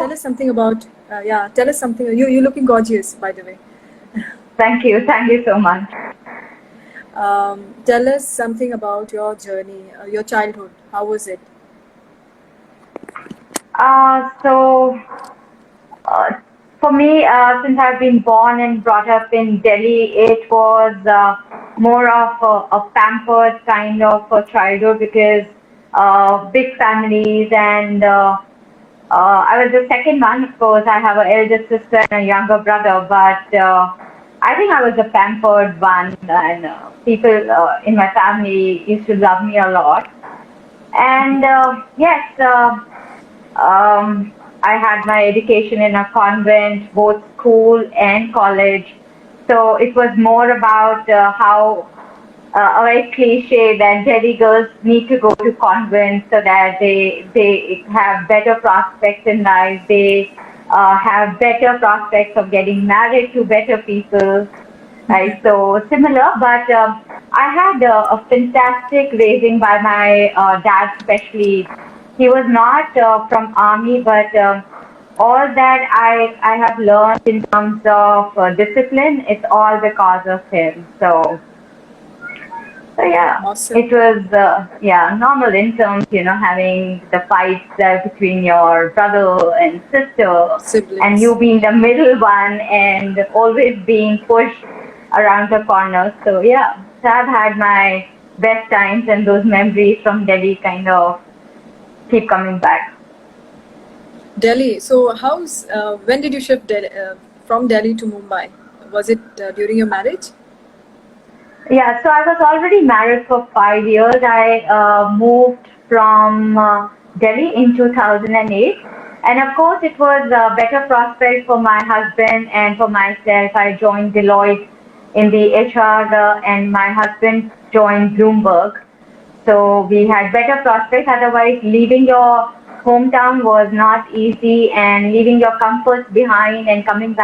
tell us something about, tell us something. You're looking gorgeous, by the way. Thank you so much. Tell us something about your journey, your childhood. How was it? For me, since I've been born and brought up in Delhi, it was more of a pampered kind of a childhood because big families and I was the second one. Of course, I have an elder sister and a younger brother, but I think I was the pampered one, and people in my family used to love me a lot. And yes, I had my education in a convent, both school and college. So it was more about how a very cliche that Delhi girls need to go to convents so that they have better prospects in life. They have better prospects of getting married to better people. Right, so similar, but I had a fantastic raising by my dad, especially. He was not from army, but all that I have learned in terms of discipline, it's all because of him. So yeah, Awesome. it was normal in terms, having the fights between your brother and sister, Siblings. and you being the middle one and always being pushed around the corner. So yeah, so I've had my best times, and those memories from Delhi kind of keep coming back. Delhi. So when did you shift from Delhi to Mumbai? Was it during your marriage? Yeah, so I was already married for 5 years. I moved from Delhi in 2008. And of course, it was a better prospect for my husband and for myself. I joined Deloitte in the HR and my husband joined Bloomberg. So we had better prospects. Otherwise, leaving your hometown was not easy, and leaving your comforts behind and coming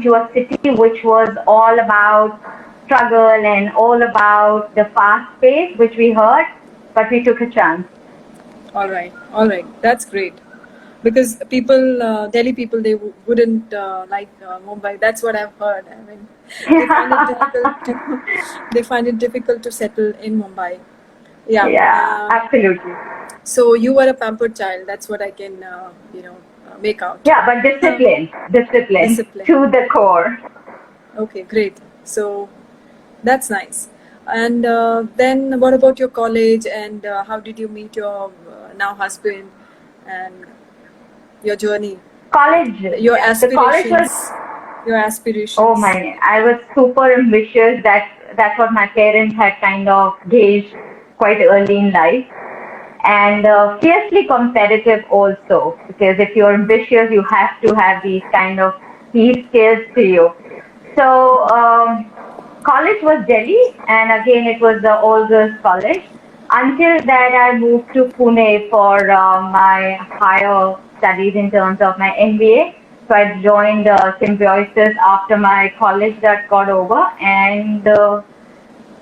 to a city which was all about struggle and all about the fast pace, which we heard, but we took a chance. All right. That's great. Because Delhi people, they wouldn't like Mumbai. That's what I've heard. I mean, they find it difficult to settle in Mumbai. Yeah, absolutely. So you were a pampered child. That's what I can, make out. Yeah, but discipline to the core. Okay, great. So that's nice. And then what about your college, and how did you meet your now husband, and your journey? College. Your aspirations. Your aspirations. Oh my! I was super ambitious. That's what my parents had kind of gauged quite early in life, and fiercely competitive also. Because if you're ambitious, you have to have these kind of key skills to you. So college was Delhi, and again it was the all girls college. Until that, I moved to Pune for my higher studies in terms of my MBA. So I joined Symbiosis after my college that got over, and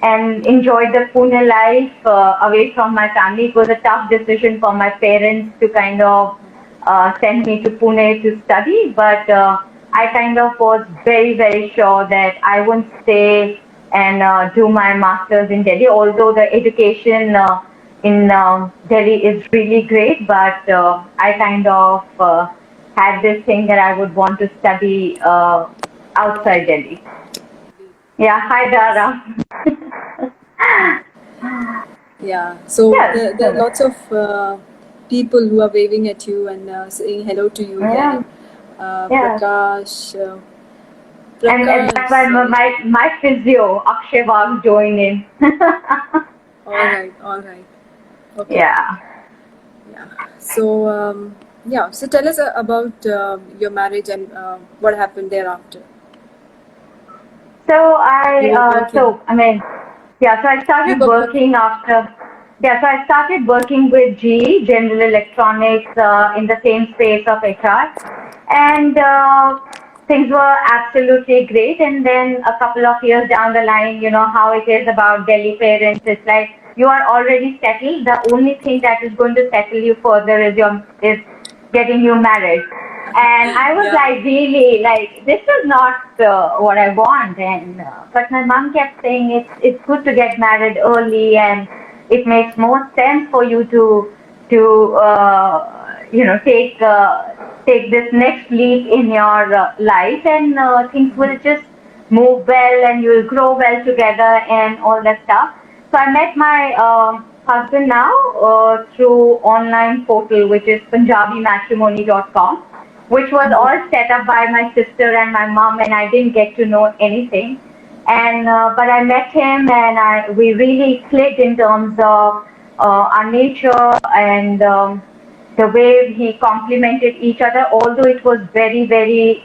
enjoyed the Pune life away from my family. It was a tough decision for my parents to kind of send me to Pune to study, but I kind of was very, very sure that I wouldn't stay and do my master's in Delhi, although the education in Delhi is really great, but I kind of had this thing that I would want to study outside Delhi. Yeah, hi Dara. Yeah, so there are lots of people who are waving at you and saying hello to you again. Prakash. And that's why my physio, Akshay was joining. All right. Okay. Yeah. So, so tell us about your marriage and what happened thereafter. So I started working after. Yeah, so I started working with GE, General Electronics, in the same space of HR, and things were absolutely great. And then a couple of years down the line, you know how it is about Delhi parents. It's like you are already settled. The only thing that is going to settle you further is getting you married. And I was Yeah. like, really, like, this is not what I want. And but my mom kept saying it's good to get married early, and it makes more sense for you to take this next leap in your life, and things will just move well, and you'll grow well together, and all that stuff. So I met my husband now through online portal, which is punjabimatrimony.com, which was all set up by my sister and my mom, and I didn't get to know anything. And but I met him, and we really clicked in terms of our nature, and the way he complemented each other. Although it was very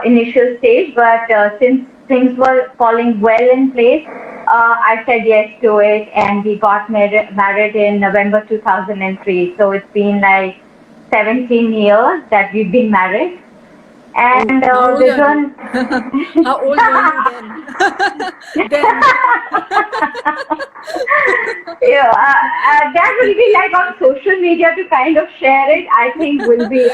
initial stage, but since things were falling well in place, I said yes to it, and we got married in November 2003. So it's been like 17 years that we've been married. And How old this are you? one. How old were you then? Then. Yeah, that will be like on social media to kind of share it. I think will be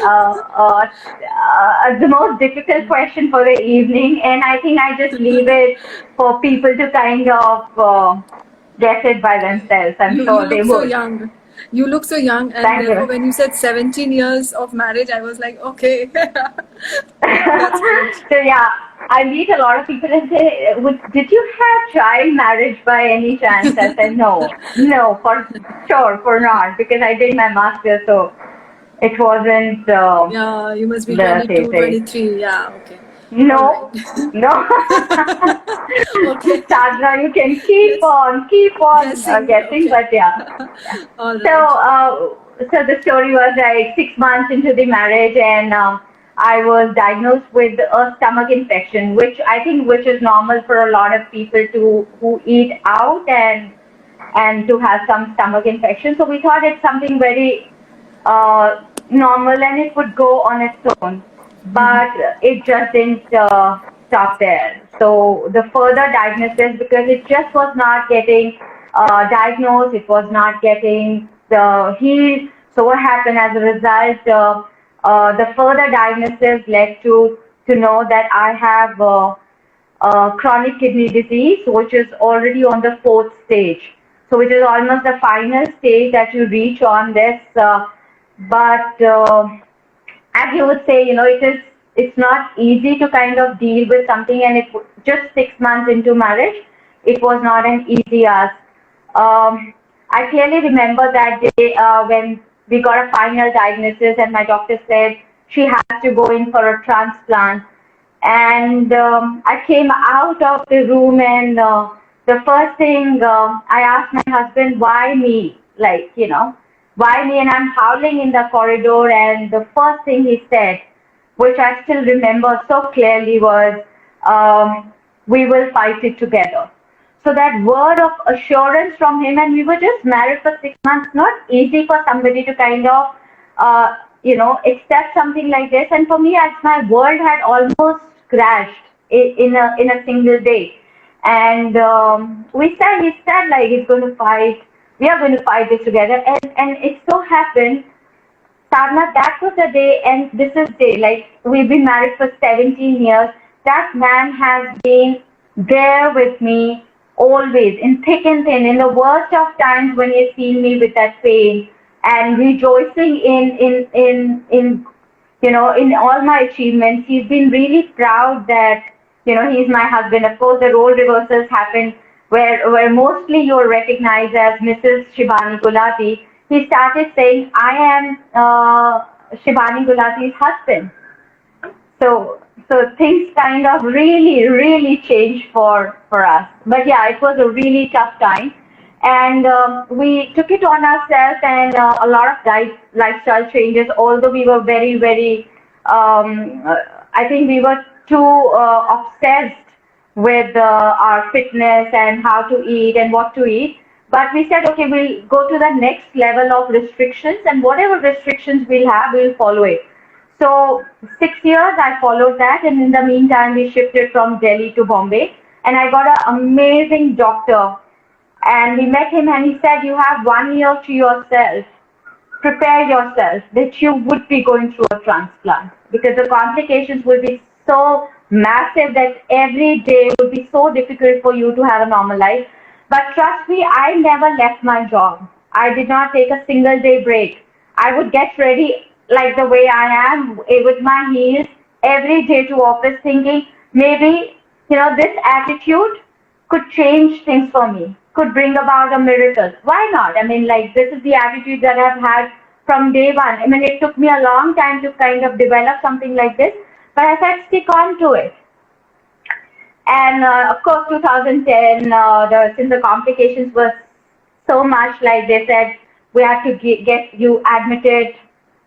the most difficult question for the evening, and I think I just leave it for people to kind of guess it by themselves. I'm You sure they look so would. young. You look so young, and Thank therefore, you. when you said 17 years of marriage, I was like, okay, that's great. So yeah, I meet a lot of people and say, "Did you have child marriage by any chance?" I said, "No, no, for sure, for not, because I did my master's, so it wasn't Yeah, you must be the 22, thesis. 23. Yeah, okay. All right. No, no." Okay. Sadhana, you can keep Yes. on, Guessing. guessing, Okay. but yeah. All So, right. so the story was like 6 months into the marriage, and I was diagnosed with a stomach infection, which is normal for a lot of people to who eat out and to have some stomach infection. So we thought it's something very normal, and it would go on its own. But it just didn't stop there. So the further diagnosis, because it just was not getting diagnosed, it was not getting healed. So what happened as a result? The further diagnosis led to know that I have chronic kidney disease, which is already on the fourth stage. So it is almost the final stage that you reach on this. But as you would say, it's not easy to kind of deal with something, and just 6 months into marriage, it was not an easy ask. I clearly remember that day when we got a final diagnosis, and my doctor said she has to go in for a transplant. And I came out of the room, and the first thing I asked my husband, why me? Like, why me? And I'm howling in the corridor, and the first thing he said, which I still remember so clearly, was, we will fight it together. So that word of assurance from him, and we were just married for 6 months, not easy for somebody to kind of, accept something like this. And for me, as my world had almost crashed in a single day. And he said, like, he's going to fight, we are going to fight this together. And it so happened, Sadhana, that was the day, and this is day. Like, we've been married for 17 years. That man has been there with me always, in thick and thin, in the worst of times when he's seen me with that pain, and rejoicing in all my achievements. He's been really proud that, he's my husband. Of course, the role reversals happen where mostly you're recognized as Mrs. Shibani Gulati. He started saying, I am Shibani Gulati's husband. So things kind of really changed for us. But yeah, it was a really tough time, and we took it on ourselves, and a lot of lifestyle changes. Although we were very, I think we were too obsessed with our fitness and how to eat and what to eat. But we said, okay, we'll go to the next level of restrictions, and whatever restrictions we'll have, we'll follow it. So 6 years I followed that, and in the meantime we shifted from Delhi to Bombay, and I got an amazing doctor, and we met him, and he said, you have 1 year to yourself, prepare yourself that you would be going through a transplant. because the complications will be so massive that every day will be so difficult for you to have a normal life. But trust me, I never left my job. I did not take a single day break. I would get ready like the way I am, with my heels every day to office, thinking maybe, this attitude could change things for me, could bring about a miracle. Why not? I mean, like, this is the attitude that I've had from day one. I mean, it took me a long time to kind of develop something like this, but I said stick on to it. And of course, 2010, since the complications were so much, like they said, we have to get you admitted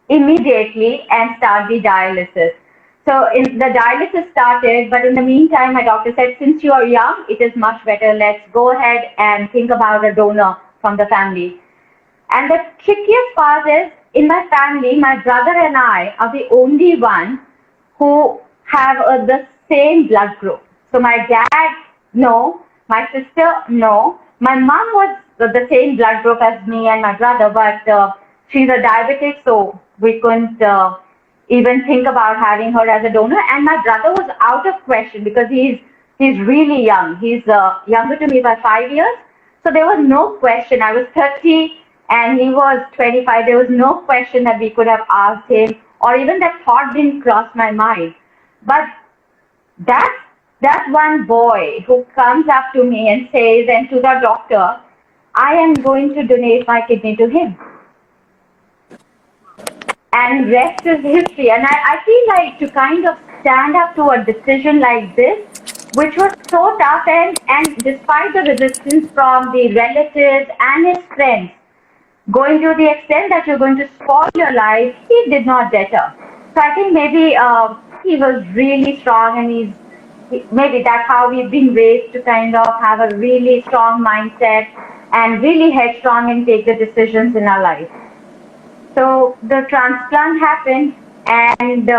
immediately and start the dialysis. So the dialysis started, but in the meantime, my doctor said, since you are young, it is much better. Let's go ahead and think about a donor from the family. And the trickiest part is, in my family, my brother and I are the only one who have the same blood group. So my dad, no. My sister, no. My mom was the same blood group as me and my brother, but she's a diabetic, so we couldn't even think about having her as a donor. And my brother was out of question because he's really young. He's younger to me by 5 years. So there was no question. I was 30 and he was 25. There was no question that we could have asked him, or even that thought didn't cross my mind. But that one boy who comes up to me and says, and to the doctor, I am going to donate my kidney to him. And rest is history. And I feel like to kind of stand up to a decision like this, which was so tough, and despite the resistance from the relatives and his friends, going to the extent that you're going to spoil your life, he did not deter. So I think maybe he was really strong, and maybe that's how we've been raised, to kind of have a really strong mindset and really headstrong and take the decisions in our life. So the transplant happened, and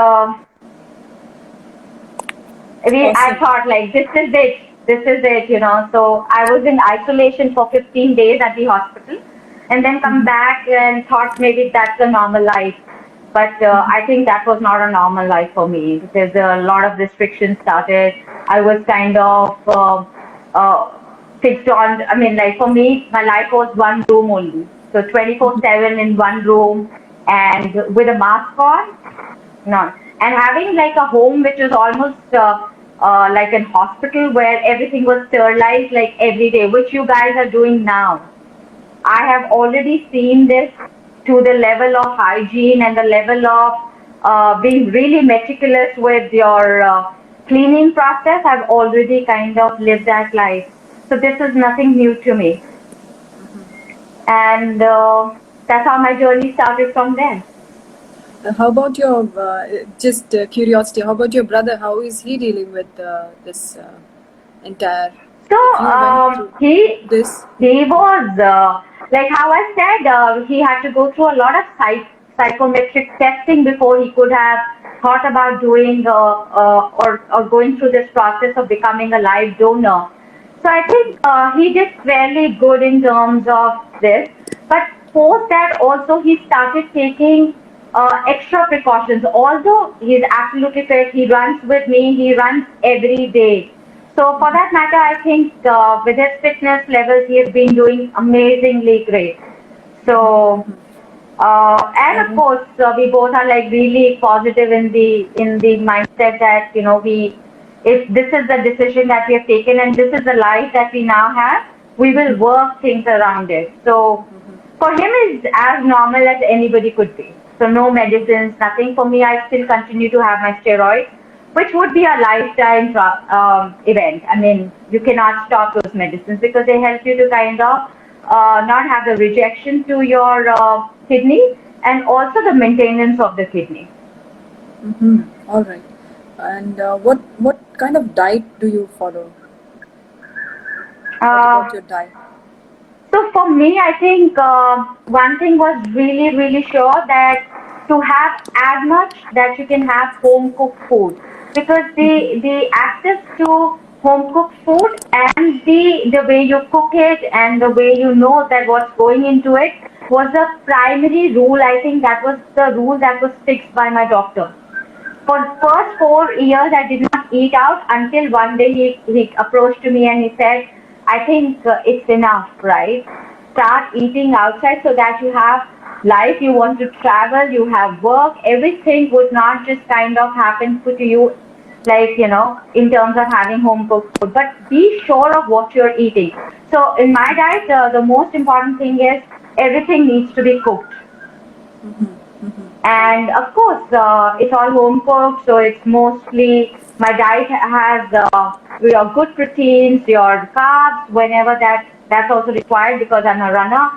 Awesome. I thought, like, this is it. So I was in isolation for 15 days at the hospital, and then come back and thought maybe that's a normal life. But I think that was not a normal life for me, because a lot of restrictions started. I was kind of fixed on, I mean, like, for me, my life was one room only. So 24/7 in one room and with a mask on. No. And having like a home which was almost like a hospital, where everything was sterilized like every day, which you guys are doing now. I have already seen this to the level of hygiene and the level of being really meticulous with your cleaning process. I've already kind of lived that life. So this is nothing new to me. And that's how my journey started from there. How about your, just curiosity, how about your brother? How is he dealing with this entire? So he was, like how I said, he had to go through a lot of psychometric testing before he could have thought about doing or going through this process of becoming a live donor. So I think he did fairly good in terms of this. But post that also, he started taking extra precautions. Although he's absolutely fit, he runs with me, he runs every day. So for that matter, I think with his fitness levels, he has been doing amazingly great. So, and of course, we both are like really positive in the mindset that, if this is the decision that we have taken and this is the life that we now have, we will work things around it. So for him, it's as normal as anybody could be. So no medicines, nothing. For me, I still continue to have my steroids, which would be a lifetime event. I mean, you cannot stop those medicines because they help you to kind of not have the rejection to your kidney, and also the maintenance of the kidney. All right. And what kind of diet do you follow? What about your diet? So for me, I think one thing was really, really sure, that to have as much that you can have home cooked food, because the access to home cooked food and the way you cook it and the way you know that what's going into it was the primary rule. I think that was the rule that was fixed by my doctor. For the first 4 years, I did not eat out until one day he approached to me and he said, I think it's enough, right? Start eating outside so that you have life, you want to travel, you have work, everything would not just kind of happen to you like, in terms of having home cooked food, but be sure of what you're eating. So in my diet, the most important thing is everything needs to be cooked. And of course, it's all home cooked, so it's mostly my diet has your good proteins, your carbs, whenever that's also required because I'm a runner,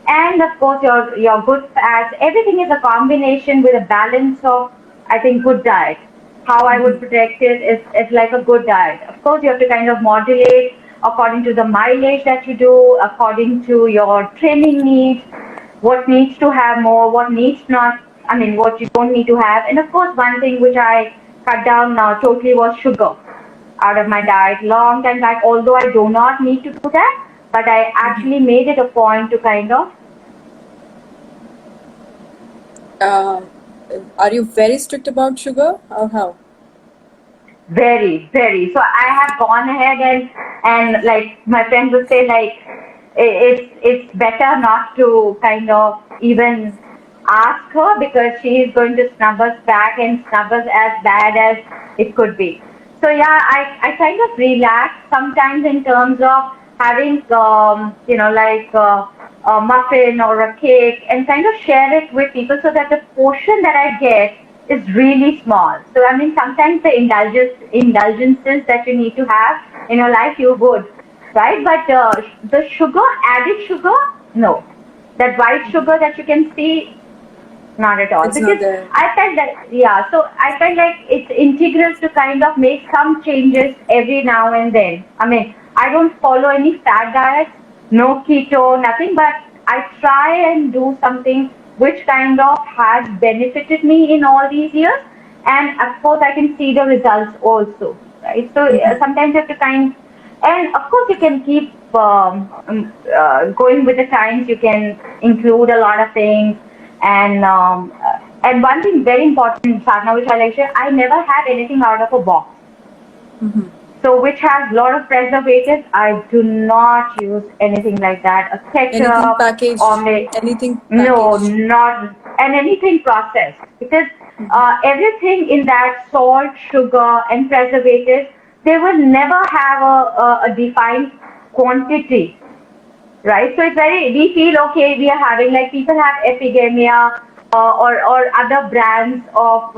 and of course your good fats. Everything is a combination with a balance of, I think, good diet. How I would protect it is it's like a good diet. Of course, you have to kind of modulate according to the mileage that you do, according to your training needs, what needs to have more, what needs not, what you don't need to have. And of course, one thing which I cut down totally was sugar out of my diet. Long time back, although I do not need to do that, but I actually made it a point to kind of. Are you very strict about sugar or how? Very, very. So I have gone ahead and like my friends would say, like it's better not to kind of even ask her because she is going to snub us back and snub us as bad as it could be. So yeah, I kind of relax sometimes in terms of having like a muffin or a cake and kind of share it with people so that the portion that I get is really small. So sometimes the indulgences that you need to have in your life, you would, right? But the sugar, added sugar, no. That white sugar that you can see, not at all. It's because not there. I felt that, yeah, so I felt like it's integral to kind of make some changes every now and then. I don't follow any fad diets, no keto, nothing, but I try and do something which kind of has benefited me in all these years. And of course, I can see the results also, right? So sometimes you have to and of course, you can keep going with the times. You can include a lot of things. And one thing very important, Sadhana, which I like to share, I never had anything out of a box. So which has a lot of preservatives. I do not use anything like that. A ketchup, Anything packaged? Anything packaged? No, not, and anything processed. Because everything in that salt, sugar, and preservatives, they will never have a defined quantity. Right, so it's we feel okay, we are having, like people have Epidemia or other brands of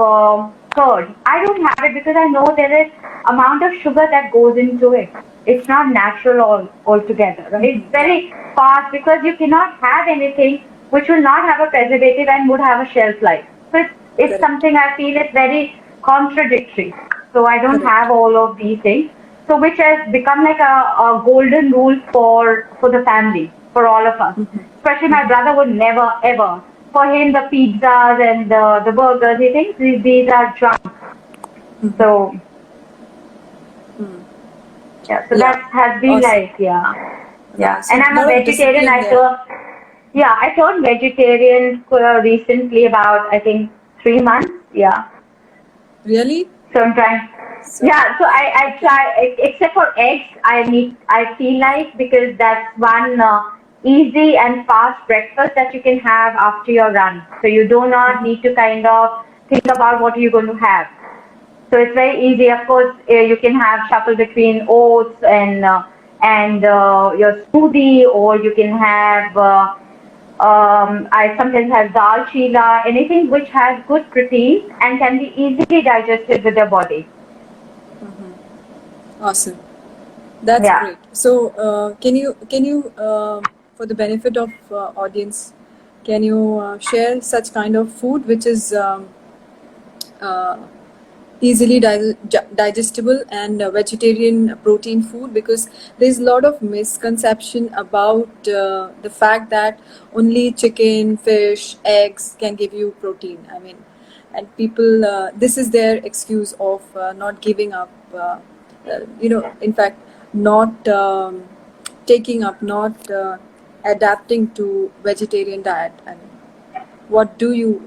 curd. I don't have it because I know there is amount of sugar that goes into it. It's not natural altogether, right? It's very fast because you cannot have anything which will not have a preservative and would have a shelf life. So it's something I feel is very contradictory. So I don't have all of these things. So which has become like a golden rule for the family, for all of us. Especially my brother would never ever. For him, the pizzas and the burgers, he thinks these are junk. So yeah, so that has been like So and I'm a vegetarian. I turned vegetarian recently, about I think 3 months. Yeah. Really? So I'm trying. So I try, except for eggs, I feel like, because that's one easy and fast breakfast that you can have after your run. So you do not need to kind of think about what you're going to have. So it's very easy. Of course, you can have shuffle between oats and your smoothie, or you can have, I sometimes have dal chila, anything which has good protein and can be easily digested with the body. Awesome. That's great. So, can you, for the benefit of audience, can you share such kind of food which is easily digestible and vegetarian protein food? Because there's a lot of misconception about the fact that only chicken, fish, eggs can give you protein. And people, this is their excuse of not giving up. In fact, not taking up, not adapting to vegetarian diet. What do you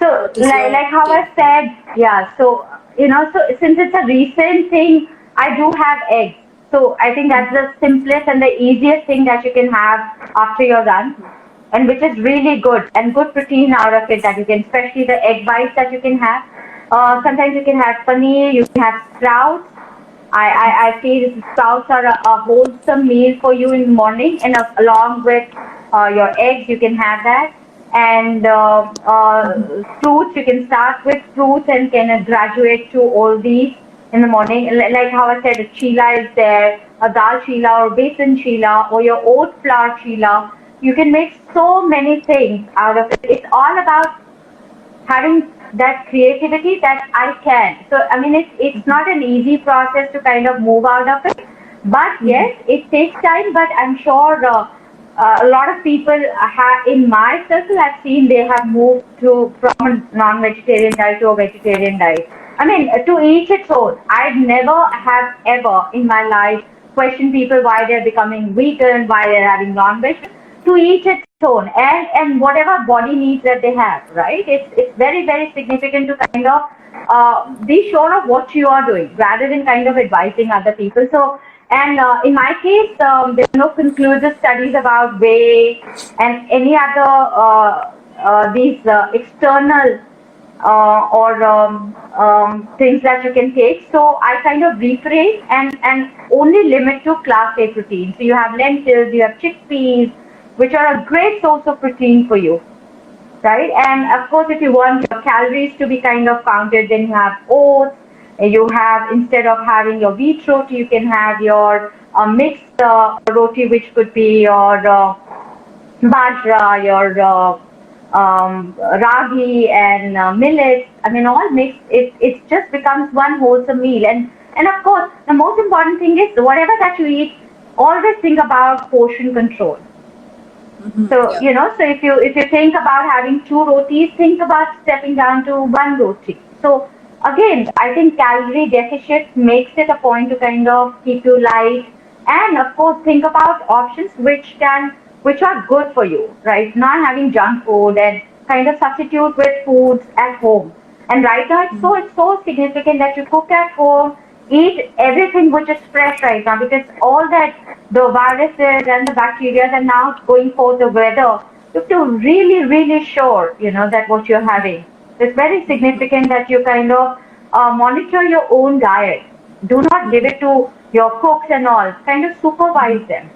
So, What is your like how take? I said, yeah. So, so since it's a recent thing, I do have eggs. So I think that's the simplest and the easiest thing that you can have after your run, and which is really good and good protein out of it that you can, especially the egg whites that you can have. Sometimes you can have paneer, you can have sprouts. I feel sprouts are a wholesome meal for you in the morning, and along with your eggs, you can have that. And fruits, you can start with fruits and can graduate to all these in the morning. Like how I said, a chila is there, a dal chila or besan chila or your oat flour chila. You can make so many things out of it. It's all about having that creativity that I can. So I mean, it's not an easy process to kind of move out of it, but yes, it takes time. But I'm sure a lot of people have in my circle I've seen they have moved to from a non-vegetarian diet to a vegetarian diet. I mean, to each its own. I've never have ever in my life questioned people why they're becoming vegan, why they're having non-veg. To each its own, and whatever body needs that they have, right? It's very very significant to kind of be sure of what you are doing rather than kind of advising other people. So, and in my case, there are no conclusive studies about weight and any other these external or things that you can take. So I kind of rephrase and only limit to class A protein. So you have lentils, you have chickpeas, which are a great source of protein for you, right? And of course, if you want your calories to be kind of counted, then you have oats. You have, instead of having your wheat roti, you can have your mixed roti, which could be your bajra, your ragi and millets. I mean, all mixed. It just becomes one wholesome meal. And of course, the most important thing is whatever that you eat, always think about portion control. So Yeah. so if you think about having two rotis, think about stepping down to one roti. So again, I think calorie deficit makes it a point to kind of keep you light, and of course think about options which are good for you, right? Not having junk food and kind of substitute with foods at home. And right now it's so significant that you cook at home, eat everything which is fresh right now, because all that the viruses and the bacteria are now going for the weather. You have to really, really sure, that what you're having. It's very significant that you kind of monitor your own diet. Do not give it to your cooks and all. Kind of supervise them.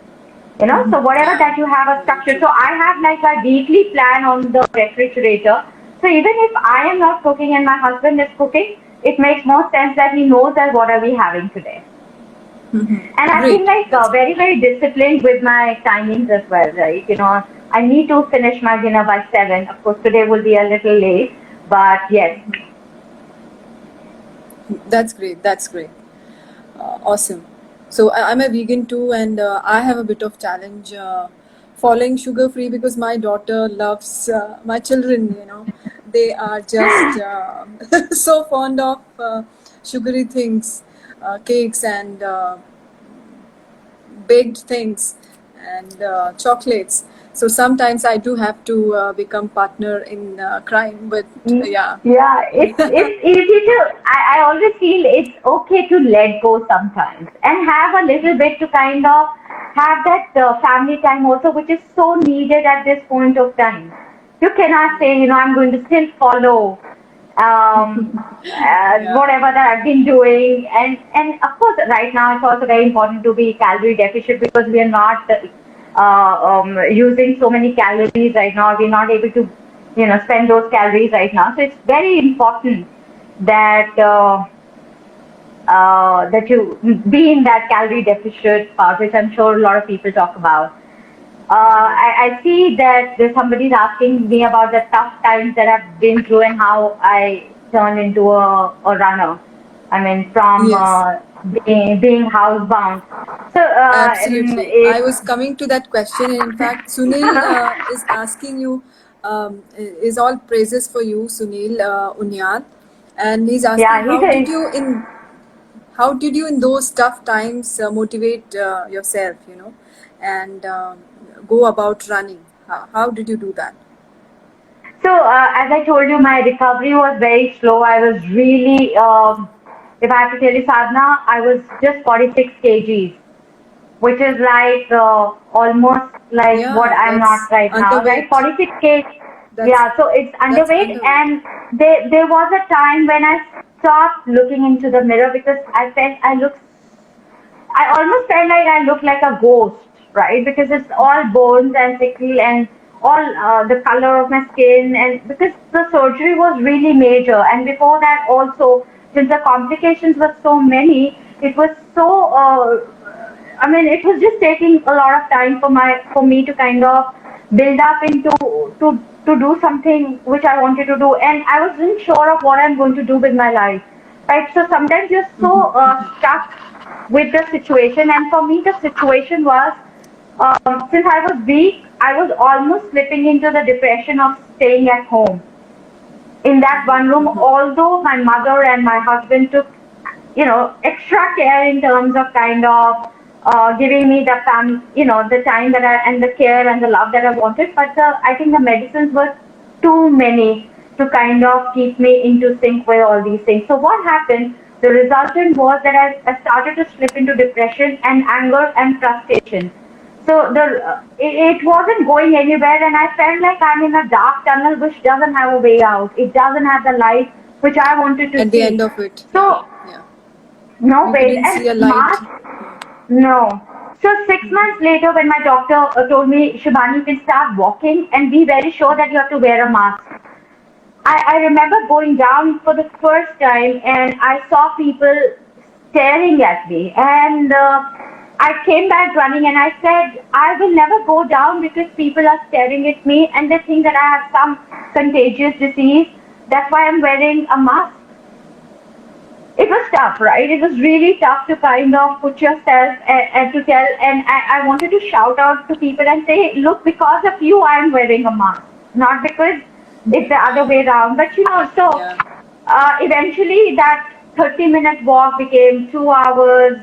So whatever Yeah. that you have a Very structure. true. So I have like a weekly plan on the refrigerator. So even if I am not cooking and my husband is cooking, it makes more sense that he knows that what are we having today. And I've been Great. like That's very, very disciplined with my timings as well, right? I need to finish my dinner by 7. Of course, today will be a little late, but yes. That's great. That's great. Awesome. So I'm a vegan too, and I have a bit of challenge following sugar free because my daughter loves my children. They are just so fond of sugary things, cakes and baked things and chocolates. So sometimes I do have to become partner in crime, but yeah. Yeah, it's easy to. I always feel it's okay to let go sometimes and have a little bit to kind of have that family time also, which is so needed at this point of time. You cannot say, I'm going to still follow Yeah. whatever that I've been doing, and of course, right now it's also very important to be calorie deficient because we are not using so many calories right now. We're not able to spend those calories right now. So it's very important that that you be in that calorie deficit part, which I'm sure a lot of people talk about. I see that there's somebody's asking me about the tough times that I've been through and how I turned into a runner. I mean, from Yes. being housebound. So Absolutely. I it's was coming to that question. And in fact, Sunil is asking you, is all praises for you, Sunil Unyad. And he's asking, yeah, he says. how did you in those tough times motivate yourself, and go about running? How did you do that? So, as I told you, my recovery was very slow. I was really, if I have to tell you, Sadhana, I was just 46 kgs, which is like almost like what Yeah, I'm not that's right now, right? underweight. 46 kg. That's Yeah, so it's that's underweight, underweight. and there was a time when I stopped looking into the mirror because I almost felt like I looked like a ghost, right? Because it's all bones and sickle and all the color of my skin, and because the surgery was really major, and before that also, since the complications were so many, it was so. I mean, it was just taking a lot of time for me to kind of build up into to do something which I wanted to do, and I wasn't sure of what I'm going to do with my life, right? So sometimes you're so stuck with the situation, and for me, the situation was since I was weak, I was almost slipping into the depression of staying at home in that one room. Although my mother and my husband took extra care in terms of kind of giving me the the time that I and the care and the love that I wanted. But I think the medicines were too many to kind of keep me into sync with all these things. So what happened? The resultant was that I started to slip into depression and anger and frustration. So it wasn't going anywhere, and I felt like I'm in a dark tunnel which doesn't have a way out. It doesn't have the light which I wanted to At the end see. of it, So yeah, no you wait, couldn't see a and light. March, no. So 6 months later, when my doctor told me, Shibani, you can start walking and be very sure that you have to wear a mask. I remember going down for the first time, and I saw people staring at me, and I came back running, and I said, I will never go down because people are staring at me and they think that I have some contagious disease. That's why I'm wearing a mask. It was tough, right? It was really tough to kind of put yourself and to tell. And I wanted to shout out to people and say, look, because of you, I'm wearing a mask, not because it's the other way around. But so Yeah. eventually that 30-minute walk became 2 hours,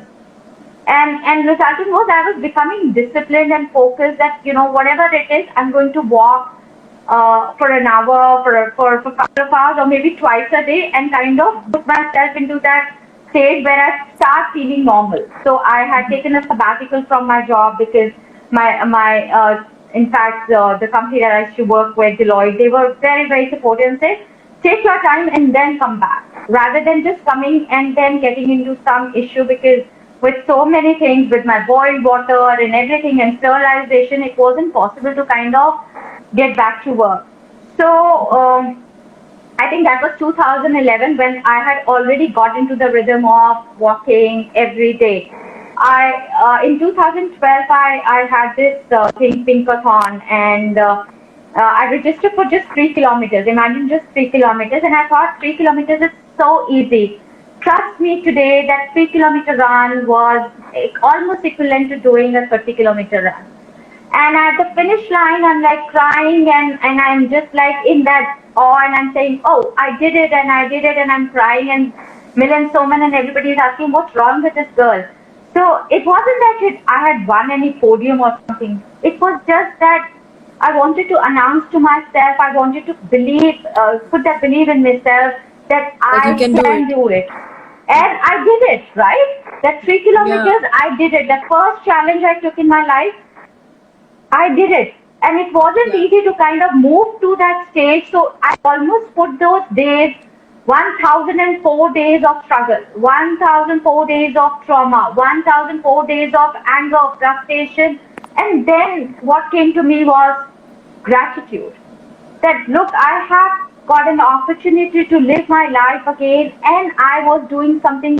and resulting was I was becoming disciplined and focused that whatever it is, I'm going to walk for an hour, for a couple of hours, or maybe twice a day, and kind of put myself into that stage where I start feeling normal. So I had taken a sabbatical from my job because my in fact the company that I used to work with, Deloitte, they were very very supportive and said, take your time and then come back, rather than just coming and then getting into some issue, because with so many things, with my boiled water and everything and sterilization, it wasn't possible to kind of get back to work. So I think that was 2011 when I had already got into the rhythm of walking every day. In 2012 I had this thing Pinkathon, and I registered for just 3 kilometers. Imagine just 3 kilometers, and I thought 3 kilometers is so easy. Trust me today that 3 kilometer run was almost equivalent to doing a 30 kilometer run. And at the finish line, I'm like crying, and I'm just like in that awe, and I'm saying, oh, I did it, and I did it, and I'm crying, and Milan Soman and everybody is asking, what's wrong with this girl? So it wasn't that I had won any podium or something. It was just that I wanted to announce to myself, I wanted to believe, put that belief in myself that That you I can do can it. do it. And I did it, right? That 3 kilometers, Yeah. I did it. The first challenge I took in my life, I did it. And it wasn't Yeah. easy to kind of move to that stage. So I almost put those days, 1004 days of struggle, 1004 days of trauma, 1004 days of anger, frustration. And then what came to me was gratitude. That look, I have got an opportunity to live my life again, and I was doing something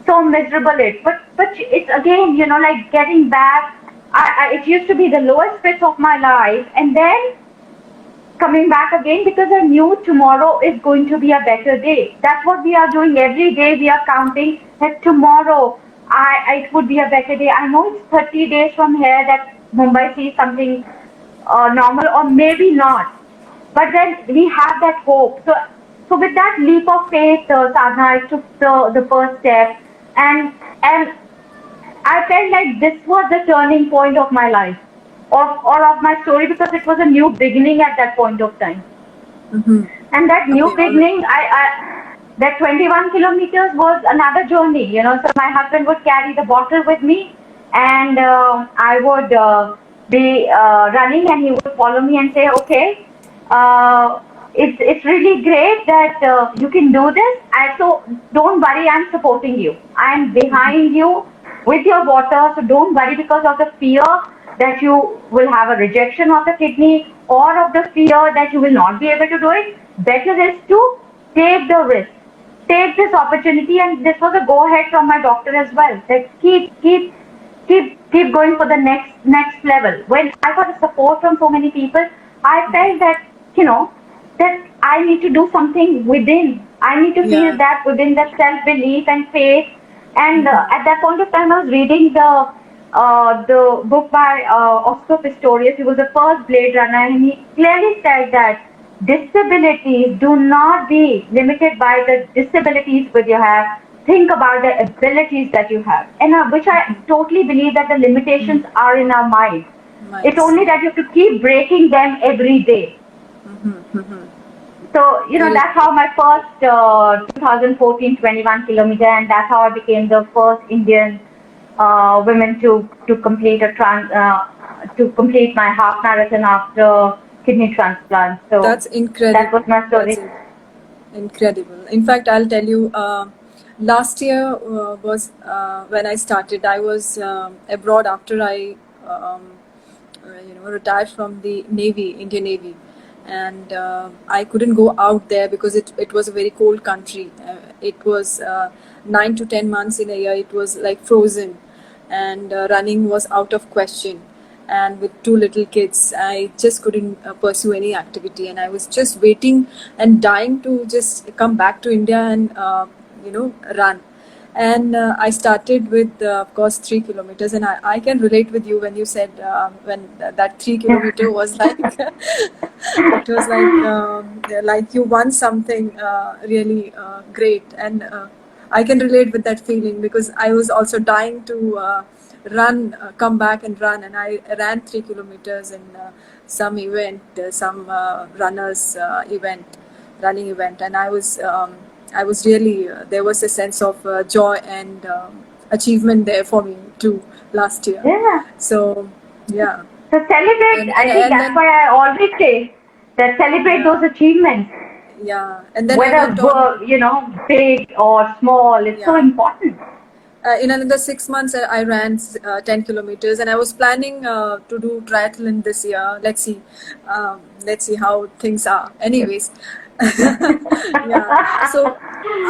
so miserable but it's again like getting back. It used to be the lowest bits of my life, and then coming back again because I knew tomorrow is going to be a better day. That's what we are doing every day. We are counting that tomorrow it would be a better day. I know it's 30 days from here that Mumbai sees something normal, or maybe not, but then we have that hope. So with that leap of faith, Sadhana, I took the first step, and I felt like this was the turning point of my life, or of my story, because it was a new beginning at that point of time. And that new Okay, all right. beginning, that 21 kilometers was another journey, So my husband would carry the bottle with me, and I would be running, and he would follow me and say, "Okay, it's really great that you can do this. So don't worry, I'm supporting you. I'm behind you with your water. So don't worry because of the fear that you will have a rejection of the kidney or of the fear that you will not be able to do it. Better is to take the risk, take this opportunity." And this was a go ahead from my doctor as well. That keep going for the next level. When I got the support from so many people, I felt that that I need to do something within. I need to feel Yeah. that within, that self belief and faith. And at that point of time, I was reading the book by Oscar Pistorius. He was the first Blade Runner, and he clearly said that disabilities do not be limited by the disabilities that you have. Think about the abilities that you have, and which I totally believe that the limitations are in our mind. It's Nice. only that you have to keep breaking them every day. So, Correct. that's how my first 2014 21 kilometer, and that's how I became the first Indian woman to complete to complete my half marathon after kidney transplant. So That's that was incredible. my story. Incredible. In fact, I'll tell you, last year was when I started. I was abroad after I, retired from the Navy, Indian Navy, and I couldn't go out there because it was a very cold country. It was 9 to 10 months in a year. It was like frozen, and running was out of question. And with two little kids, I just couldn't pursue any activity, and I was just waiting and dying to just come back to India and run. And I started with of course 3 kilometers, and I can relate with you when you said when that 3 kilometer was like it was like you won something really great. And I can relate with that feeling because I was also dying to run, come back and run, and I ran 3 kilometers in some event, some runners running event, and I was really there was a sense of joy and achievement there for me too last year. Yeah. So yeah, So celebrate. I think and that's then why I always say that celebrate yeah, those achievements, and then I whether went on. big or small. It's so Yeah. important. In another 6 months, I ran 10 kilometers, and I was planning to do triathlon this year. Let's see how things are. Anyways, yeah. So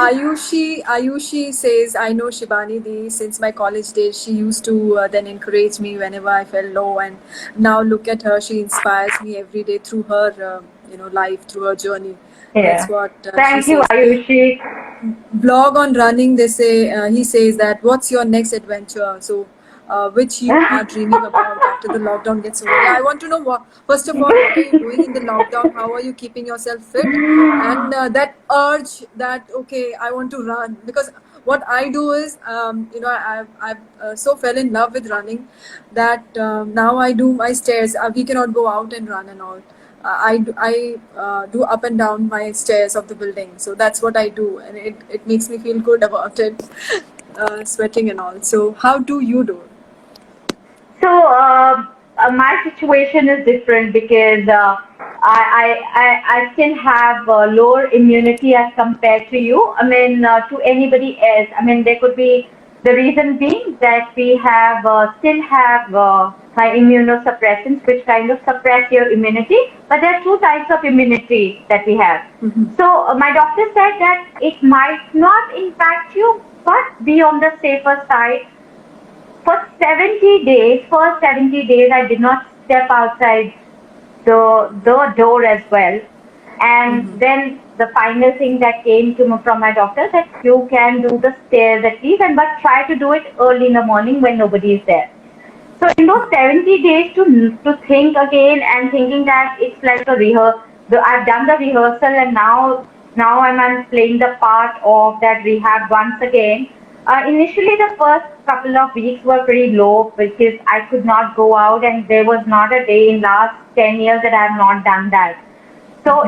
Ayushi says, I know Shibani Di since my college days. She used to then encourage me whenever I felt low, and now look at her. She inspires me every day through her, life, through her journey. That's Yeah. what she Thank you, says. Ayushi. Blog on running, they say, he says that what's your next adventure, so which you are dreaming about after the lockdown gets over. Yeah, I want to know first of all, what are you doing in the lockdown, how are you keeping yourself fit, and that urge that okay, I want to run. Because what I do is I've so fell in love with running that now I do my stairs. We cannot go out and run and all. I do up and down my stairs of the building. So that's what I do, and it makes me feel good about it, sweating and all. So how do you do? So my situation is different because I still have lower immunity as compared to you. I mean, to anybody else. I mean, there could be the reason being that we have still have high immunosuppressants, which kind of suppress your immunity. But there are two types of immunity that we have. So my doctor said that it might not impact you, but be on the safer side. For 70 days, first 70 days, I did not step outside the door as well. And then the final thing that came from my doctor that you can do the stairs at least, but try to do it early in the morning when nobody is there. So in those 70 days to think again and thinking that it's like a rehearsal. I've done the rehearsal, and now I'm playing the part of that rehab once again. Initially, the first couple of weeks were pretty low because I could not go out, and there was not a day in last 10 years that I have not done that. So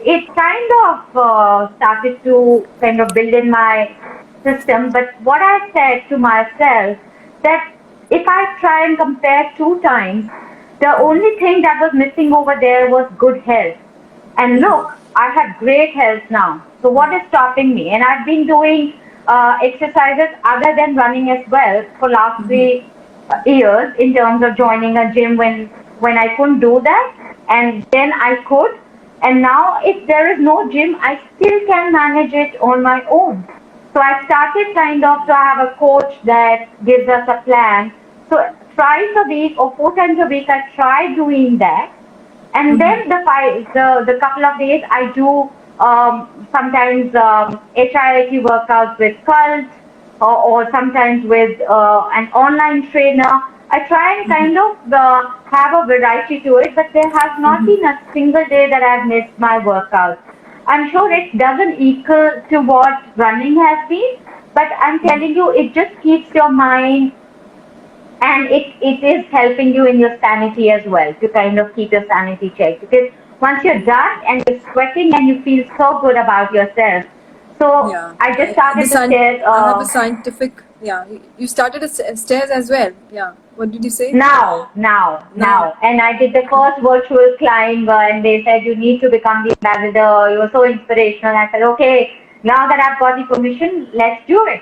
it kind of started to kind of build in my system. But what I said to myself that if I try and compare 2 times, the only thing that was missing over there was good health. And look, I have great health now. So what is stopping me? And I've been doing exercises other than running as well for last 3 years in terms of joining a gym when I couldn't do that, and then I could. And now if there is no gym, I still can manage it on my own. So I started kind of to have a coach that gives us a plan. So thrice a week or 4 times a week, I try doing that. And then the couple of days I do sometimes HIIT workouts with Cult or sometimes with an online trainer. I try and kind of have a variety to it, but there has not been a single day that I've missed my workout. I'm sure it doesn't equal to what running has been, but I'm telling you, it just keeps your mind, and it is helping you in your sanity as well, to kind of keep your sanity checked. Because once you're done and you're sweating and you feel so good about yourself. So Yeah. I just started the stairs. I have a scientific. Yeah, you started a stairs as well. Yeah. What did you say? Now. And I did the first virtual climb and they said you need to become the ambassador. You were so inspirational. I said, okay, now that I've got the permission, let's do it.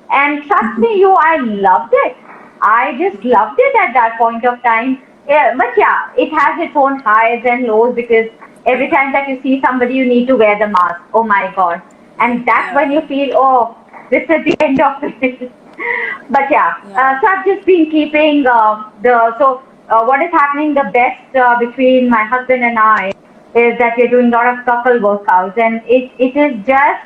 And trust me, I loved it. I just loved it at that point of time. Yeah, but yeah, it has its own highs and lows, because every time that you see somebody, you need to wear the mask. Oh my God. And that's when you feel, oh, this is the end of it. But so I've just been keeping what is happening the best between my husband and I is that we're doing a lot of couple workouts, and it is just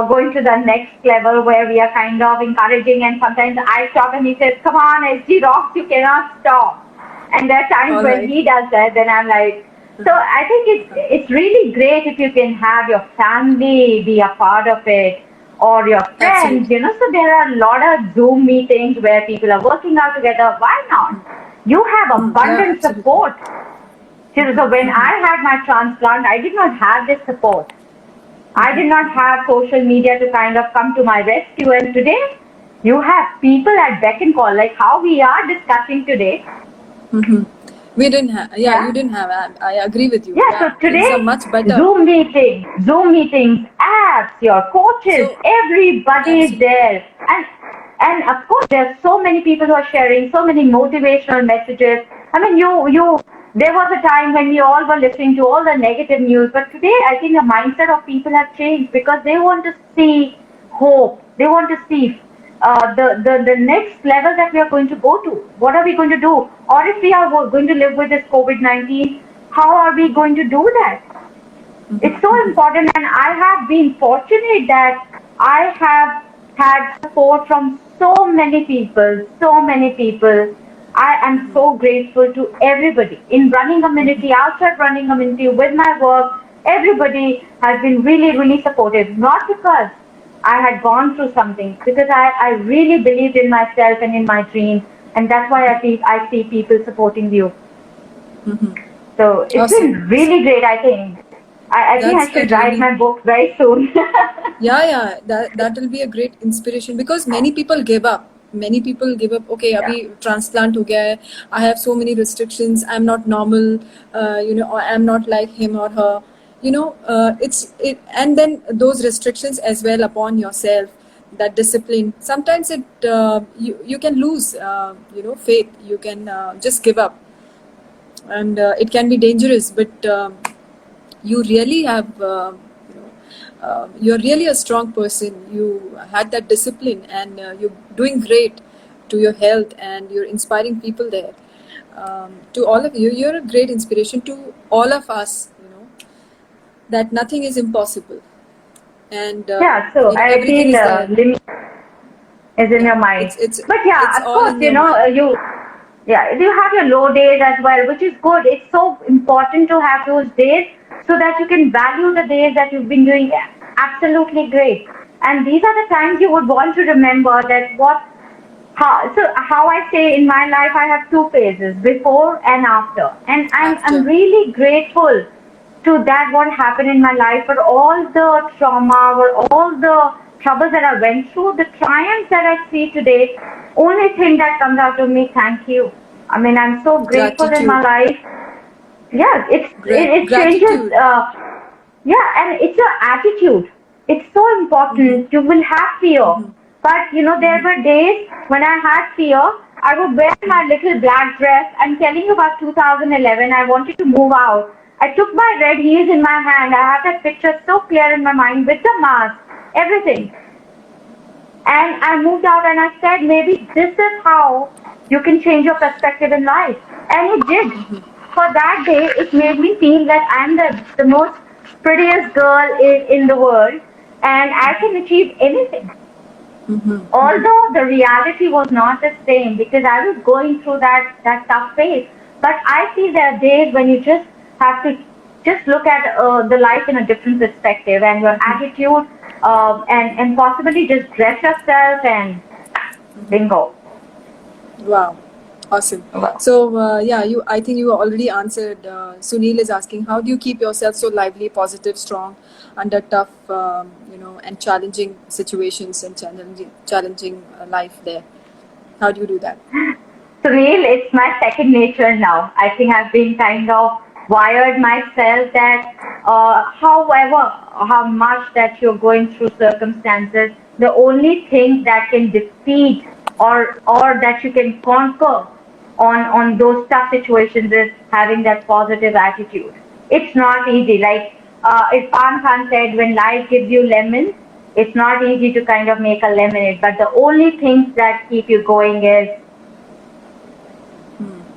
going to the next level where we are kind of encouraging, and sometimes I stop and he says, come on, SG rocks, you cannot stop. And there are times when he does that, then I'm like, so I think it's really great if you can have your family be a part of it, or your friends, so there are a lot of Zoom meetings where people are working out together. Why not? You have abundant support. So when I had my transplant, I did not have this support. I did not have social media to kind of come to my rescue. And today, you have people at beck and call, like how we are discussing today. We didn't have, you didn't have. I agree with you. Yeah, so today, things are much better. Zoom meetings, apps, your coaches, everybody is there. And of course, there's so many people who are sharing so many motivational messages. I mean, there was a time when we all were listening to all the negative news, but today I think the mindset of people have changed, because they want to see hope. They want to see the next level that we are going to go to. What are we going to do? Or if we are going to live with this COVID-19, how are we going to do that? It's so important, and I have been fortunate that I have had support from so many people. I am so grateful to everybody in running community, outside running community, with my work. Everybody has been really, really supportive. Not because I had gone through something, because I really believed in myself and in my dreams, and that's why I see people supporting you. So it's been really great, I think. I think I should write my book very soon. That will be a great inspiration, because many people give up. Okay, abhi transplant ho gaya hai. I have so many restrictions. I'm not normal. Or I'm not like him or her. And then those restrictions as well upon yourself, that discipline. Sometimes you can lose faith. You can just give up, and it can be dangerous. But you really have. You're really a strong person. You had that discipline, and you're doing great to your health, and you're inspiring people there. To all of you, you're a great inspiration to all of us. That nothing is impossible, and so I feel limit is in your mind. But of course, you have your low days as well, which is good. It's so important to have those days, so that you can value the days that you've been doing absolutely great. And these are the times you would want to remember that how I say in my life, I have 2 phases, before and after. And I'm really grateful to that what happened in my life, for all the trauma, or all the troubles that I went through, the triumphs that I see today, only thing that comes out of me, thank you. I mean, I'm so grateful in my Gratitude. life. Yeah, it changes. Gratitude. Yeah, and it's your attitude. It's so important. You will have fear, but there were days when I had fear. I would wear my little black dress. I'm telling you about 2011. I wanted to move out. I took my red heels in my hand. I have that picture so clear in my mind with the mask, everything. And I moved out and I said, maybe this is how you can change your perspective in life. And it did. For that day, it made me feel that I'm the most prettiest girl in the world and I can achieve anything. Although the reality was not the same because I was going through that tough phase. But I feel there are days when you just have to just look at the life in a different perspective and your attitude and possibly just dress yourself and bingo. Wow, awesome. Wow. So I think you already answered. Sunil is asking, how do you keep yourself so lively, positive, strong under tough, and challenging situations and challenging life there? How do you do that? Sunil, it's my second nature now. I think I've been kind of wired myself that however, how much that you're going through circumstances, the only thing that can defeat or that you can conquer on those tough situations is having that positive attitude. It's not easy. Like Irfan Khan said, when life gives you lemons, it's not easy to kind of make a lemonade. But the only things that keep you going is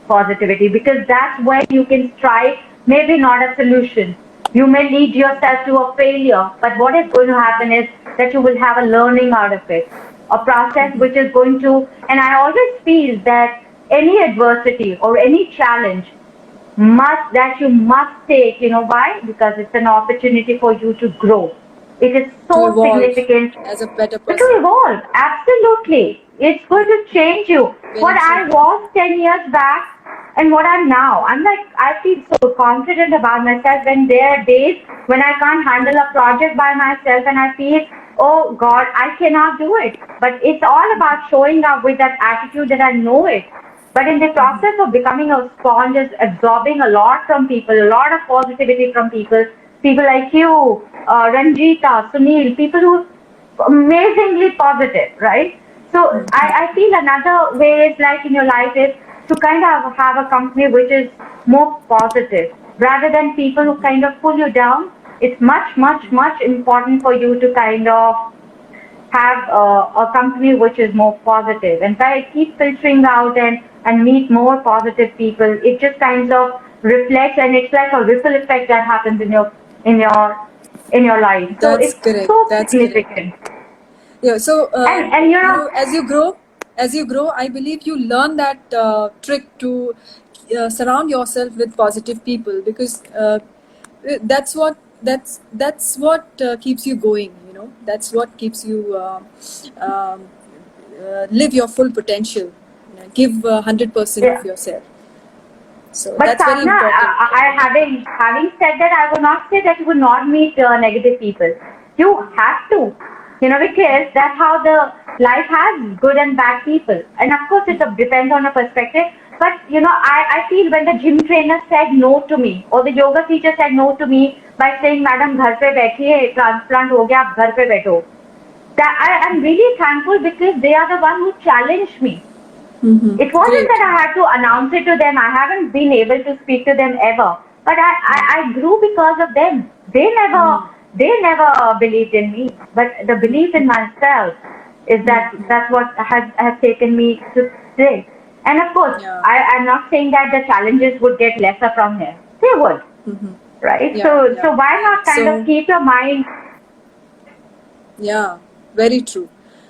positivity, because that's where you can strive, maybe not a solution. You may lead yourself to a failure, but what is going to happen is that you will have a learning out of it, a process which is going to, and I always feel that any adversity or any challenge you must take, why? Because it's an opportunity for you to grow. It is so significant as a better person. To evolve, absolutely. It's going to change you. What I was 10 years back and what I'm now. I feel so confident about myself when there are days when I can't handle a project by myself and I feel, oh God, I cannot do it. But it's all about showing up with that attitude that I know it. But in the process of becoming a sponge, is absorbing a lot from people, a lot of positivity from people like you, Ranjita, Sunil, people who are amazingly positive, right? So I feel another way is like in your life is to kind of have a company which is more positive rather than people who kind of pull you down. It's much, much, much important for you to kind of have a company which is more positive. And if I keep filtering out and meet more positive people, it just kind of reflects and it's like a ripple effect that happens in your life. So That's it's correct. so That's significant. Correct. Yeah. So and as you grow, I believe you learn that trick to surround yourself with positive people, because that's what keeps you going. That's what keeps you live your full potential. Give 100% of yourself. So but that's very Sadhana, important. having said that, I would not say that you would not meet negative people. You have to, because that's how the life has good and bad people. And of course, it depends on a perspective. But, I feel when the gym trainer said no to me, or the yoga teacher said no to me by saying, Madam, ghar pe baithiye, transplant ho gaya, ab ghar pe baitho. That I am really thankful because they are the one who challenged me. It wasn't that I had to announce it to them. I haven't been able to speak to them ever. But I grew because of them. They never believed in me. But the belief in myself is that's what has taken me to today. And of course, I'm not saying that the challenges would get lesser from here. They would. Right? So why not kind of keep your mind. Yeah, very true.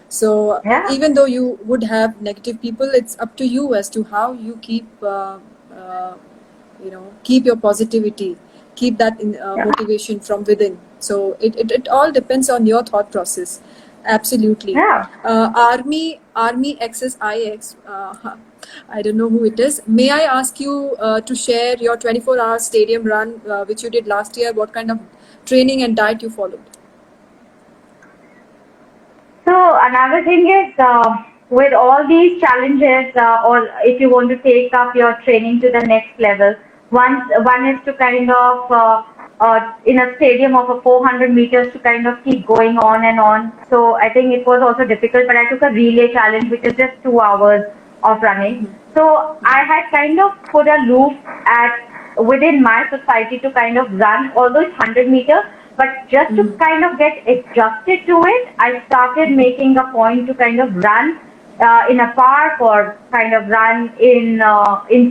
So even though you would have negative people, it's up to you as to how you keep keep your positivity, keep that motivation from within. So it all depends on your thought process. Absolutely. Yeah. Army XSIX. I don't know who it is. May I ask you to share your 24-hour stadium run, which you did last year? What kind of training and diet you followed? So another thing is, with all these challenges, or if you want to take up your training to the next level, one is to kind of in a stadium of a 400 meters to kind of keep going on and on. So I think it was also difficult, but I took a relay challenge, which is just 2 hours of running. So I had kind of put a loop at within my society to kind of run, although it's 100 meters, but just to kind of get adjusted to it, I started making a point to kind of run in a park or kind of run in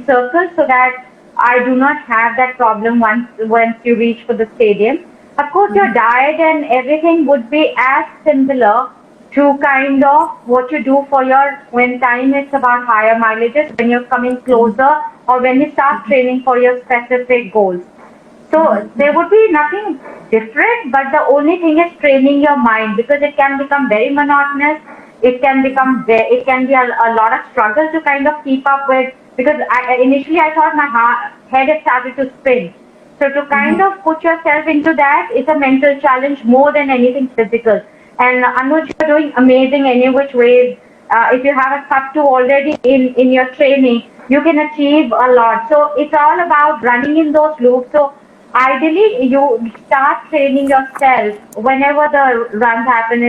circles, so that I do not have that problem once you reach for the stadium. Of course, your diet and everything would be as similar to kind of what you do for your, when time is about higher mileages, when you're coming closer, or when you start training for your specific goals. So there would be nothing different, but the only thing is training your mind, because it can become very monotonous. It can become it can be a lot of struggle to kind of keep up with, because initially I thought my head had started to spin. So to kind of put yourself into that is a mental challenge more than anything physical. And Anuj, you're doing amazing any which ways. If you have a sub 2 already in your training, you can achieve a lot. So it's all about running in those loops. So ideally, you start training yourself whenever the runs happen.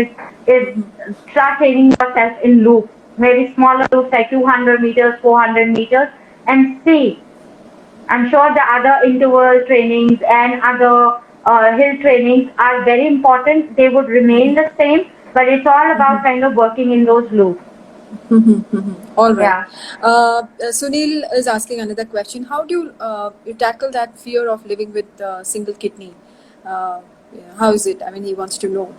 Is start training yourself in loops, maybe smaller loops like 200 meters, 400 meters, and see. I'm sure the other interval trainings and other hill trainings are very important. They would remain the same, but it's all about kind of working in those loops. All right. Yeah. Sunil is asking another question. How do you tackle that fear of living with single kidney? How is it? I mean, he wants to know.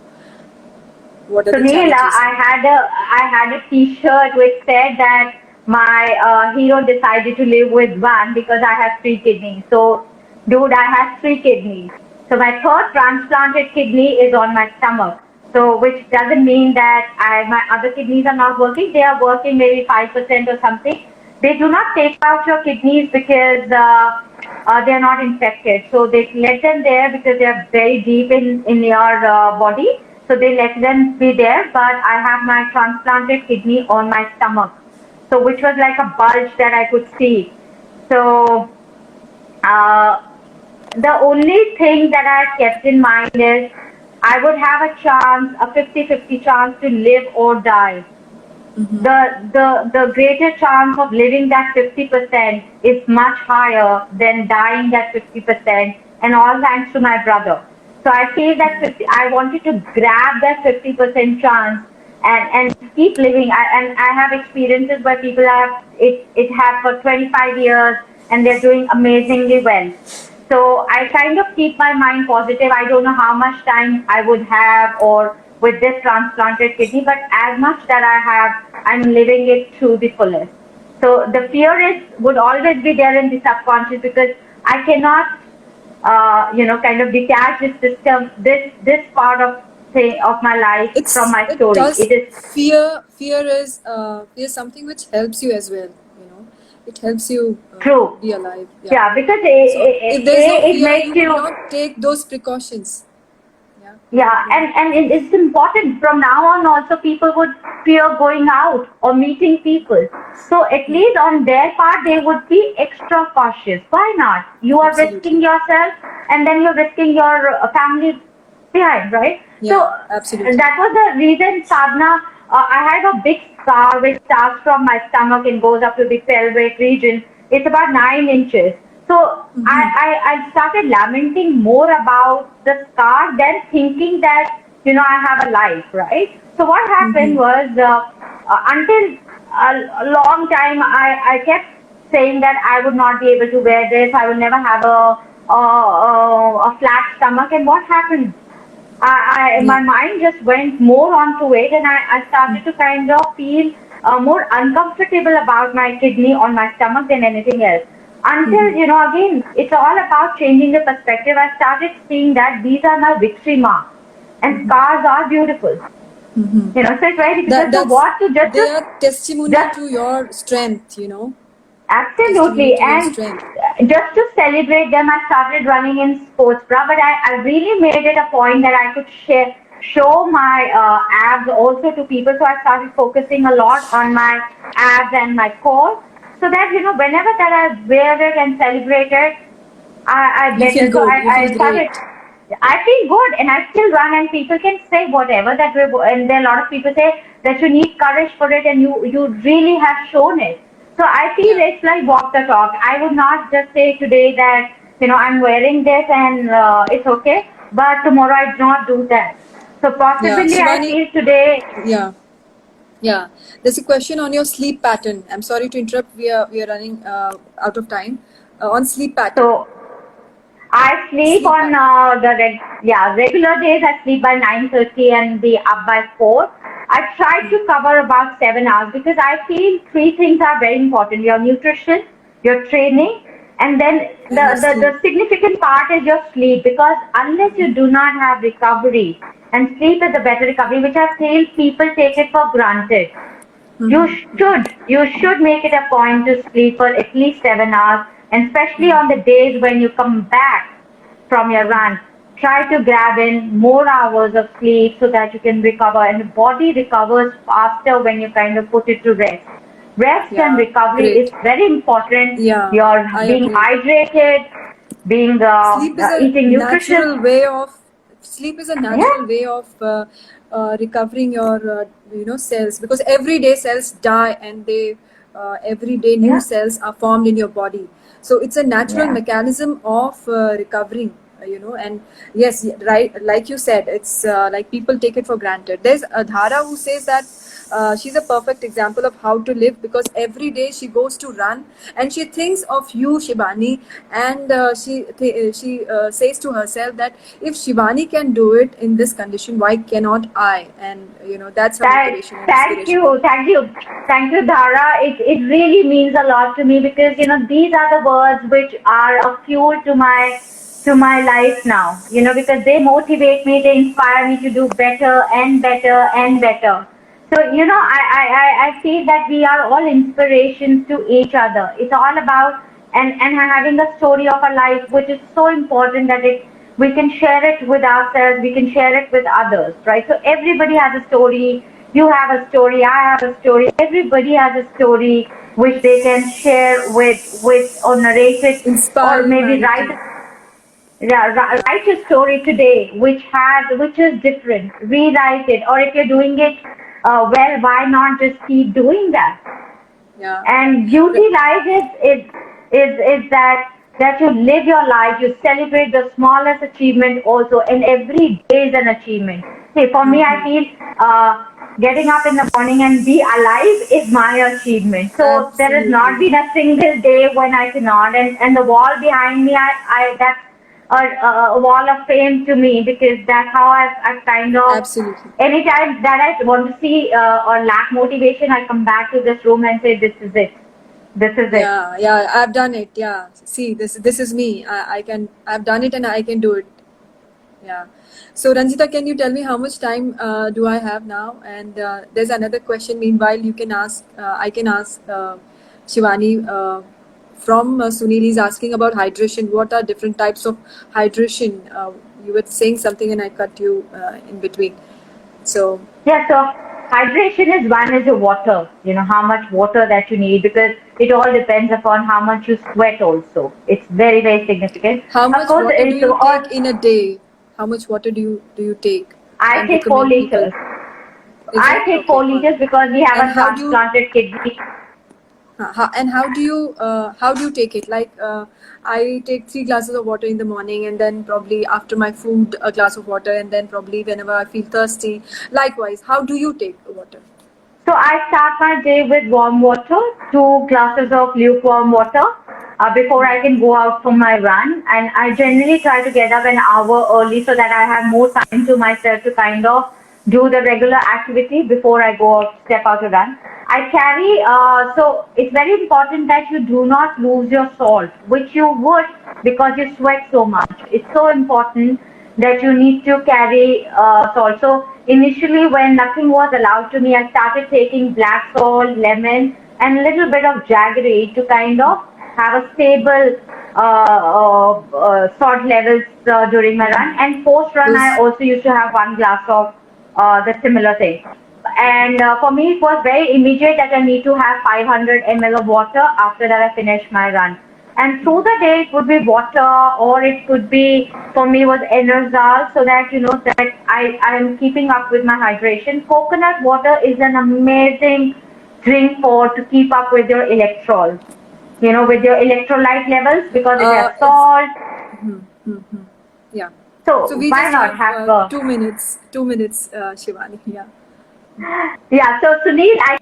What are So the Neil, challenges? I had a T-shirt which said that my hero decided to live with one because I have 3 kidneys. So, dude, I have 3 kidneys. So my third transplanted kidney is on my stomach. So, which doesn't mean that my other kidneys are not working. They are working maybe 5% or something. They do not take out your kidneys because they are not infected. So they let them there because they are very deep in your body. So they let them be there, but I have my transplanted kidney on my stomach. So which was like a bulge that I could see. So the only thing that I kept in mind is I would have a chance, a 50-50 chance to live or die. The greater chance of living that 50% is much higher than dying that 50%, and all thanks to my brother. So I feel that I wanted to grab that 50% chance and keep living. And I have experiences where people have it have for 25 years and they're doing amazingly well. So I kind of keep my mind positive. I don't know how much time I would have or with this transplanted kidney, but as much that I have, I'm living it to the fullest. So the fear would always be there in the subconscious, because I cannot, kind of detach this system, this part of my life from my story. It is fear. Fear is something which helps you as well. It helps you true. be alive. Yeah, because if there's no it fear, makes you will not take those precautions. Yeah, and it's important from now on also, people would fear going out or meeting people. So at least on their part, they would be extra cautious. Why not? You are risking yourself, and then you're risking your family behind, right? Yeah, absolutely. That was the reason, sadhana. I have a big scar which starts from my stomach and goes up to the pelvic region. It's about 9 inches. So I started lamenting more about the scar than thinking that, I have a life, right? So what happened was, until a long time, I kept saying that I would not be able to wear this. I will never have a flat stomach. And what happened? My mind just went more onto it, and I started to kind of feel more uncomfortable about my kidney on my stomach than anything else. Until, again, it's all about changing the perspective. I started seeing that these are my victory marks, and scars are beautiful. You know, so it's very difficult to what to just they are testimony just to your strength, you know. absolutely. Testimony to your And strength. just to celebrate them, I started running in sports bra, but I really made it a point that I could show my abs also to people. So I started focusing a lot on my abs and my core, so that, you know, whenever that I wear it and celebrate it, I You feel better. So good. You I feel started. great. I feel good, and I still run. And people can say whatever that and there are a lot of people say that you need courage for it, and you really have shown it. So I feel Yeah. it's like walk the talk. I would not just say today that, you know, I'm wearing this and it's okay, but tomorrow I do not do that. So Yeah. possibly I Shivani, feel today. yeah. Yeah. There's a question on your sleep pattern. I'm sorry to interrupt. We are running out of time. On sleep pattern. So I sleep Sleep on pattern. regular days. I sleep by 9:30 and be up by 4. I try to cover about 7 hours because I feel three things are very important: your nutrition, your training, and then And your sleep. the significant part is your sleep. Because unless you do not have recovery, and sleep is a better recovery, which I feel people take it for granted. You should make it a point to sleep for at least 7 hours, and especially on the days when you come back from your run, try to grab in more hours of sleep so that you can recover, and the body recovers faster when you kind of put it to rest. Rest and Yeah. recovery Great. is very important. Yeah. You're I being agree. hydrated, being Sleep is a eating nutritious. natural way of sleep is a Yeah, natural way of recovering your cells, because every day cells die, and they every day new yeah, cells are formed in your body. So it's a natural yeah. mechanism of recovering, and yes, right, like you said, it's like people take it for granted. There's a Dhara who says that she's a perfect example of how to live, because every day she goes to run and she thinks of you, Shibani, and she says to herself that if Shibani can do it in this condition, why cannot I? And that's her motivation and Thank inspiration. you, thank you, thank you, Dhara. It really means a lot to me because, you know, these are the words which are a fuel to my life now. You know, because they motivate me, they inspire me to do better and better and better. So, you know, I feel that we are all inspirations to each other. It's all about and having a story of our life, which is so important that we can share it with ourselves, we can share it with others, right? So everybody has a story. You have a story, I have a story. Everybody has a story which they can share with or narrate it, Inspire or maybe humanity. Yeah. write a story today which is different. Rewrite it, or if you're doing it well, why not just keep doing that? Yeah. And beauty lies is that you live your life, you celebrate the smallest achievement also, and every day is an achievement. See, for me, I feel getting up in the morning and be alive is my achievement. So there has not Absolutely. been a single day when I cannot, and the wall behind me, I that's a wall of fame to me, because that's how I've kind of, Absolutely. anytime that I want to see or lack motivation, I come back to this room and say, this is it. This is it. Yeah, I've done it. Yeah. See, this is me. I've done it and I can do it. Yeah. So Ranjita, can you tell me how much time do I have now? And there's another question. Meanwhile, you can ask. I can ask Shivani from Sunil is asking about hydration. What are different types of hydration? You were saying something and I cut you in between. So Yeah, so hydration is your water, you know, how much water that you need, because it all depends upon how much you sweat also. It's very, very significant. how Of much course, water do it's you all, take in a day? How much water do you take I and take 4 recommend people? liters. Is I it take okay? 4 liters because we have And a how do you transplanted kidney. how do you take it? Like I take 3 glasses of water in the morning, and then probably after my food a glass of water, and then probably whenever I feel thirsty. Likewise, how do you take water? So I start my day with warm water, 2 glasses of lukewarm water before I can go out for my run. And I generally try to get up an hour early so that I have more time to myself to kind of do the regular activity before I go out, step out to run. I carry, so it's very important that you do not lose your salt, which you would because you sweat so much. It's so important that you need to carry salt. So initially when nothing was allowed to me, I started taking black salt, lemon, and a little bit of jaggery to kind of have a stable salt levels during my run. And post run, I This, also used to have 1 glass of the similar thing. And for me, it was very immediate that I need to have 500 ml of water after that I finish my run. And through the day, it would be water, or it could be, for me, was Enerzal, so that, that I am keeping up with my hydration. Coconut water is an amazing drink to keep up with your electrolytes, with your electrolyte levels, because it has salt. yeah. So we why just not have 2 minutes, Shibani. Yeah. Yeah, so Sunil, I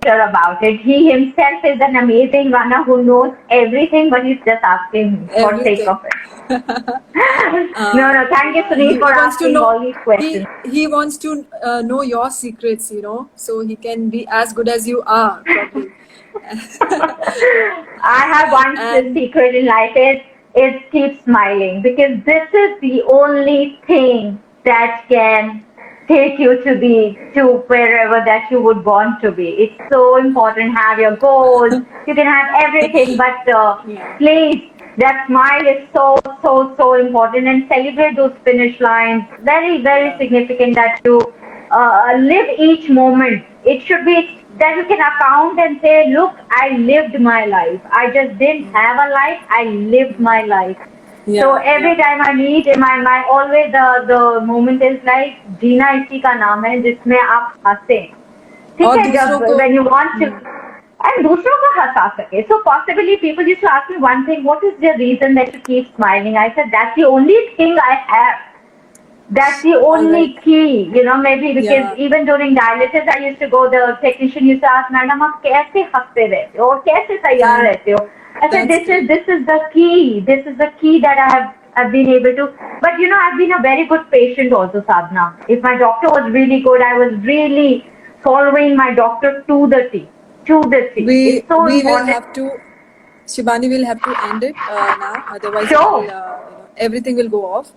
sure about it. He himself is an amazing runner who knows everything, but he's just asking for sake Everything. of it. No, thank you, Sunil, He for wants to asking know. all these questions. He wants to know your secrets, so he can be as good as you are, probably. I have one And secret in life is keep smiling, because this is the only thing that can take you to wherever that you would want to be. It's so important. Have your goals. You can have everything, but please, that smile is so important, and celebrate those finish lines. Very, very significant that you live each moment. It should be that you can account and say, look, I lived my life. I just didn't have a life. I lived my life. So every time I meet, my always the moment is like, जीना इसी का नाम है जिसमें आप हंसे. ठीक है, जब when you want to, and दूसरों को हंसा सके. So possibly people used to ask me one thing, what is the reason that you keep smiling? I said, that's the only thing I have. That's the only key, maybe because even during dialysis, I used to go, the technician used to ask, Madam, आप कैसे हंसते रहते हो और कैसे तैयार रहते हो? I said, this is the key. This is the key that I've been able to. But I've been a very good patient also, Sadhana. If my doctor was really good, I was really following my doctor to the T. It's so we important. will have to, Shibani will have to end it now. Otherwise, Sure. everything will go off.